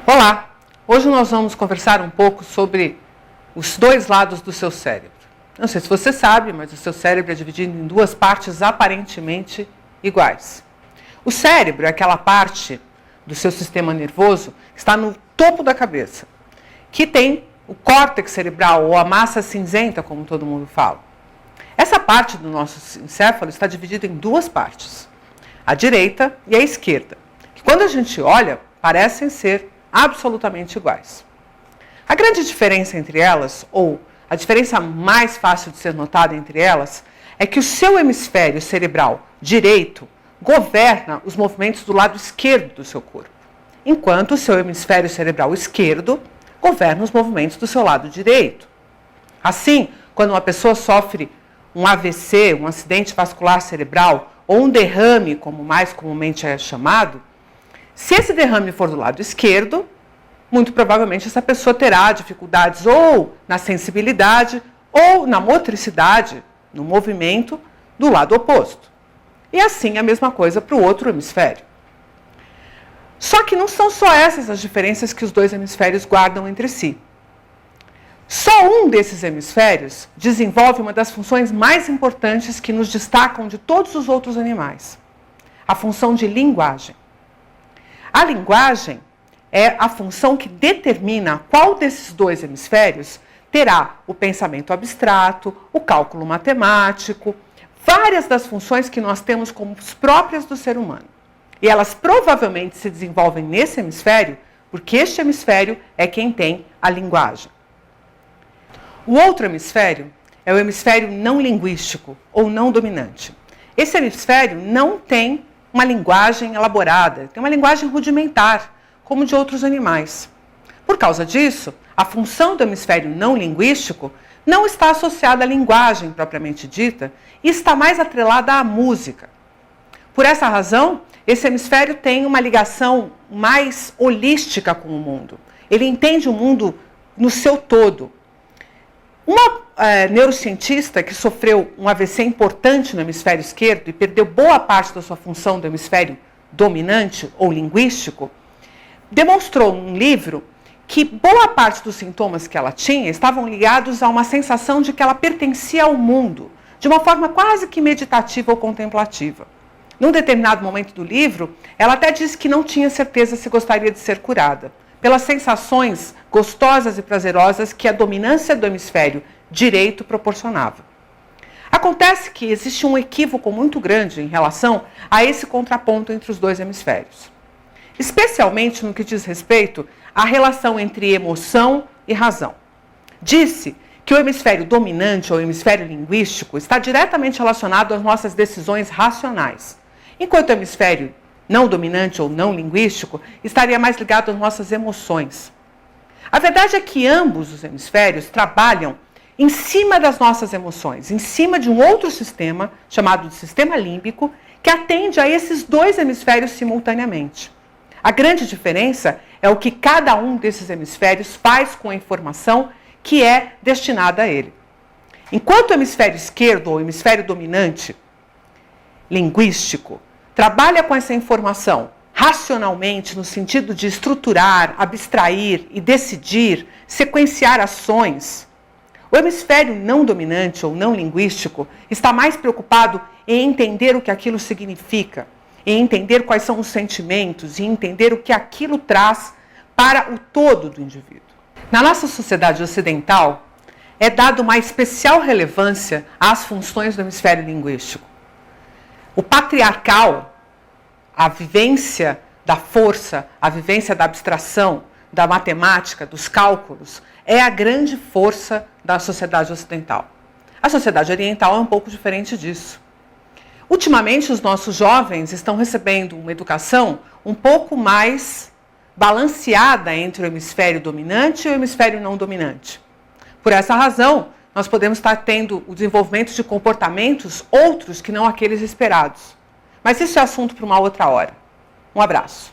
Olá! Hoje nós vamos conversar um pouco sobre os dois lados do seu cérebro. Não sei se você sabe, mas o seu cérebro é dividido em duas partes aparentemente iguais. O cérebro é aquela parte do seu sistema nervoso que está no topo da cabeça, que tem o córtex cerebral, ou a massa cinzenta, como todo mundo fala. Essa parte do nosso encéfalo está dividida em duas partes, a direita e a esquerda, que quando a gente olha, parecem ser absolutamente iguais. A grande diferença entre elas, ou a diferença mais fácil de ser notada entre elas, é que o seu hemisfério cerebral direito governa os movimentos do lado esquerdo do seu corpo, enquanto o seu hemisfério cerebral esquerdo governa os movimentos do seu lado direito. Assim, quando uma pessoa sofre um AVC, um acidente vascular cerebral, ou um derrame, como mais comumente é chamado, se esse derrame for do lado esquerdo, muito provavelmente essa pessoa terá dificuldades ou na sensibilidade ou na motricidade, no movimento do lado oposto. E assim a mesma coisa para o outro hemisfério. Só que não são só essas as diferenças que os dois hemisférios guardam entre si. Só um desses hemisférios desenvolve uma das funções mais importantes que nos destacam de todos os outros animais: a função de linguagem. A linguagem é a função que determina qual desses dois hemisférios terá o pensamento abstrato, o cálculo matemático, várias das funções que nós temos como próprias do ser humano. E elas provavelmente se desenvolvem nesse hemisfério, porque este hemisfério é quem tem a linguagem. O outro hemisfério é o hemisfério não linguístico ou não dominante. Esse hemisfério não tem uma linguagem elaborada, tem uma linguagem rudimentar, como de outros animais. Por causa disso, a função do hemisfério não linguístico não está associada à linguagem propriamente dita e está mais atrelada à música. Por essa razão, esse hemisfério tem uma ligação mais holística com o mundo. Ele entende o mundo no seu todo. Uma neurocientista que sofreu um AVC importante no hemisfério esquerdo e perdeu boa parte da sua função do hemisfério dominante ou linguístico, demonstrou num livro que boa parte dos sintomas que ela tinha estavam ligados a uma sensação de que ela pertencia ao mundo, de uma forma quase que meditativa ou contemplativa. Num determinado momento do livro, ela até disse que não tinha certeza se gostaria de ser curada, pelas sensações gostosas e prazerosas que a dominância do hemisfério direito proporcionava. Acontece que existe um equívoco muito grande em relação a esse contraponto entre os dois hemisférios, especialmente no que diz respeito à relação entre emoção e razão. Disse que o hemisfério dominante ou hemisfério linguístico está diretamente relacionado às nossas decisões racionais, enquanto o hemisfério não dominante ou não linguístico estaria mais ligado às nossas emoções. A verdade é que ambos os hemisférios trabalham em cima das nossas emoções, em cima de um outro sistema, chamado de sistema límbico, que atende a esses dois hemisférios simultaneamente. A grande diferença é o que cada um desses hemisférios faz com a informação que é destinada a ele. Enquanto o hemisfério esquerdo, ou hemisfério dominante, linguístico, trabalha com essa informação racionalmente, no sentido de estruturar, abstrair e decidir, sequenciar ações, o hemisfério não dominante ou não linguístico está mais preocupado em entender o que aquilo significa, em entender quais são os sentimentos e entender o que aquilo traz para o todo do indivíduo. Na nossa sociedade ocidental, é dada uma especial relevância às funções do hemisfério linguístico. O patriarcal, a vivência da força, a vivência da abstração, da matemática, dos cálculos, é a grande força da sociedade ocidental. A sociedade oriental é um pouco diferente disso. Ultimamente, os nossos jovens estão recebendo uma educação um pouco mais balanceada entre o hemisfério dominante e o hemisfério não dominante. Por essa razão, nós podemos estar tendo o desenvolvimento de comportamentos outros que não aqueles esperados. Mas isso é assunto para uma outra hora. Um abraço.